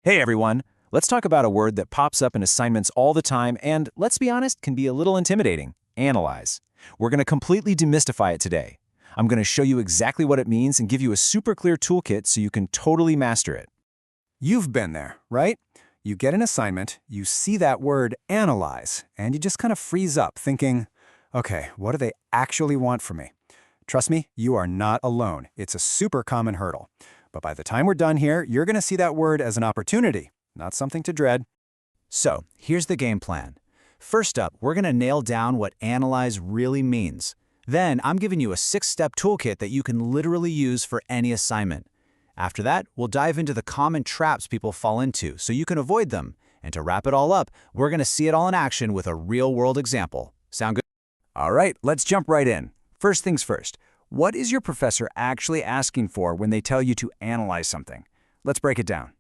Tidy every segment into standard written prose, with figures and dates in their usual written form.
Hey everyone, let's talk about a word that pops up in assignments all the time and, let's be honest, can be a little intimidating: analyze. We're going to completely demystify it today. I'm going to show you exactly what it means and give you a super clear toolkit so you can totally master it. You've been there, right? You get an assignment, you see that word analyze, and you just kind of freeze up thinking, okay, what do they actually want from me? Trust me, you are not alone. It's a super common hurdle. But by the time we're done here, you're going to see that word as an opportunity, not something to dread. So, here's the game plan. First up, we're going to nail down what analyze really means. Then, I'm giving you a 6-step toolkit that you can literally use for any assignment. After that, we'll dive into the common traps people fall into so you can avoid them. And to wrap it all up, we're going to see it all in action with a real-world example. Sound good? All right, let's jump right in. First things first, what is your professor actually asking for when they tell you to analyze something? Let's break it down.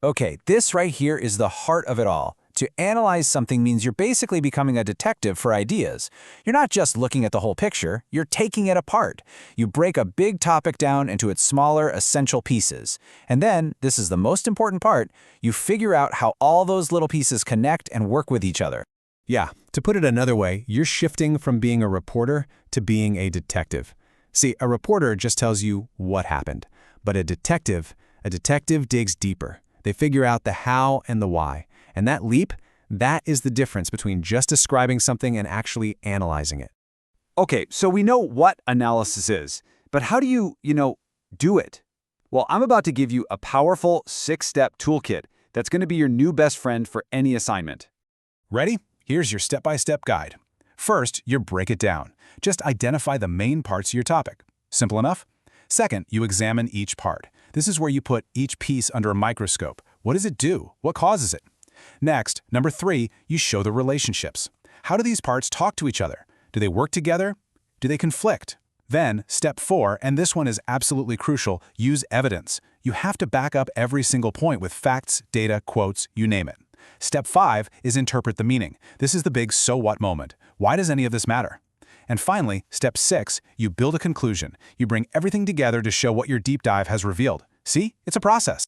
Okay, this right here is the heart of it all. To analyze something means you're basically becoming a detective for ideas. You're not just looking at the whole picture, you're taking it apart. You break a big topic down into its smaller, essential pieces. And then, this is the most important part, you figure out how all those little pieces connect and work with each other. Yeah, to put it another way, you're shifting from being a reporter to being a detective. See, a reporter just tells you what happened, but a detective digs deeper. They figure out the how and the why. And that leap, that is the difference between just describing something and actually analyzing it. Okay, so we know what analysis is, but how do you do it? Well, I'm about to give you a powerful 6-step toolkit that's going to be your new best friend for any assignment. Ready? Here's your step-by-step guide. First, you break it down. Just identify the main parts of your topic. Simple enough? Second, you examine each part. This is where you put each piece under a microscope. What does it do? What causes it? Next, number 3, you show the relationships. How do these parts talk to each other? Do they work together? Do they conflict? Then, step 4, and this one is absolutely crucial, use evidence. You have to back up every single point with facts, data, quotes, you name it. Step 5 is interpret the meaning. This is the big so what moment. Why does any of this matter? And finally, step 6, you build a conclusion. You bring everything together to show what your deep dive has revealed. See, it's a process.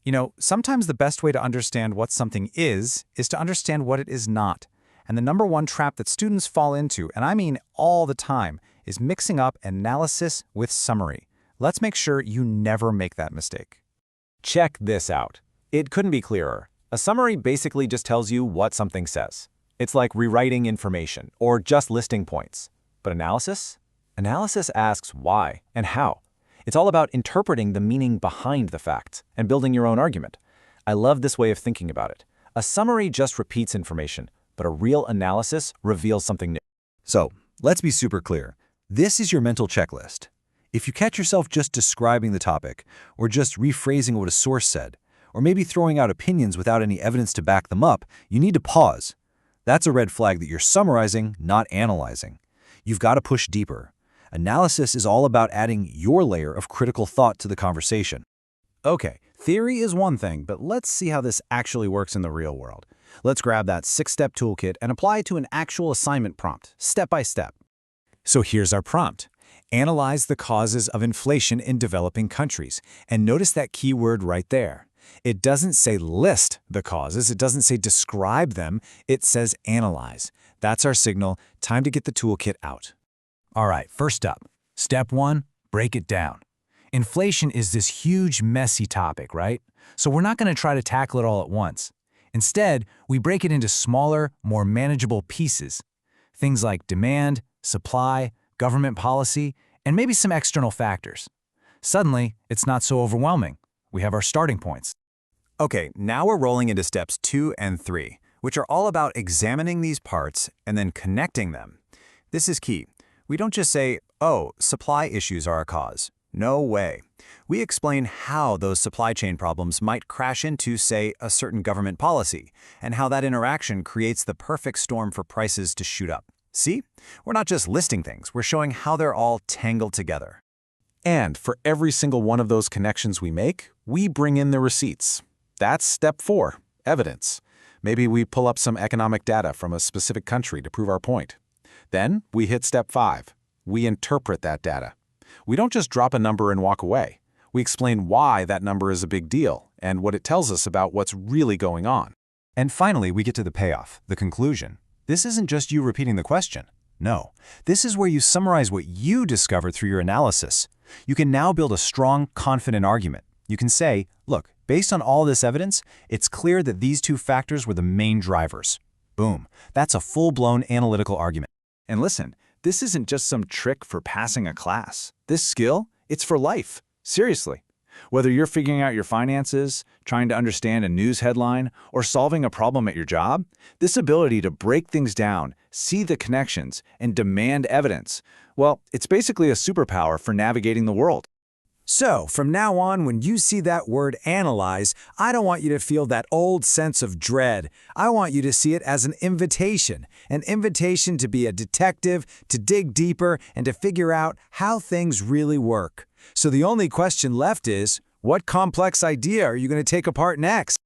You know, sometimes the best way to understand what something is to understand what it is not. And the number one trap that students fall into, and I mean all the time, is mixing up analysis with summary. Let's make sure you never make that mistake. Check this out. It couldn't be clearer. A summary basically just tells you what something says. It's like rewriting information or just listing points. But analysis? Analysis asks why and how. It's all about interpreting the meaning behind the facts and building your own argument. I love this way of thinking about it. A summary just repeats information, but a real analysis reveals something new. So, let's be super clear. This is your mental checklist. If you catch yourself just describing the topic, or just rephrasing what a source said, or maybe throwing out opinions without any evidence to back them up, you need to pause. That's a red flag that you're summarizing, not analyzing. You've got to push deeper. Analysis is all about adding your layer of critical thought to the conversation. Okay, theory is one thing, but let's see how this actually works in the real world. Let's grab that 6-step toolkit and apply it to an actual assignment prompt, step by step. So here's our prompt. Analyze the causes of inflation in developing countries. And notice that keyword right there. It doesn't say list the causes, it doesn't say describe them, it says analyze. That's our signal, time to get the toolkit out. All right, first up, step 1, break it down. Inflation is this huge, messy topic, right? So we're not going to try to tackle it all at once. Instead, we break it into smaller, more manageable pieces. Things like demand, supply, government policy, and maybe some external factors. Suddenly, it's not so overwhelming. We have our starting points. Okay, now we're rolling into steps 2 and 3, which are all about examining these parts and then connecting them. This is key. We don't just say, oh, supply issues are a cause. No way. We explain how those supply chain problems might crash into, say, a certain government policy, and how that interaction creates the perfect storm for prices to shoot up. See? We're not just listing things, we're showing how they're all tangled together. And for every single one of those connections we make, we bring in the receipts. That's step 4, evidence. Maybe we pull up some economic data from a specific country to prove our point. Then we hit step 5. We interpret that data. We don't just drop a number and walk away. We explain why that number is a big deal and what it tells us about what's really going on. And finally, we get to the payoff, the conclusion. This isn't just you repeating the question. No, this is where you summarize what you discovered through your analysis. You can now build a strong, confident argument. You can say, look, based on all this evidence, it's clear that these two factors were the main drivers. Boom. That's a full-blown analytical argument. And listen, this isn't just some trick for passing a class. This skill, it's for life. Seriously. Whether you're figuring out your finances, trying to understand a news headline, or solving a problem at your job, this ability to break things down, see the connections, and demand evidence, well, it's basically a superpower for navigating the world. So, from now on, when you see that word analyze, I don't want you to feel that old sense of dread. I want you to see it as an invitation to be a detective, to dig deeper, and to figure out how things really work. So the only question left is, what complex idea are you going to take apart next?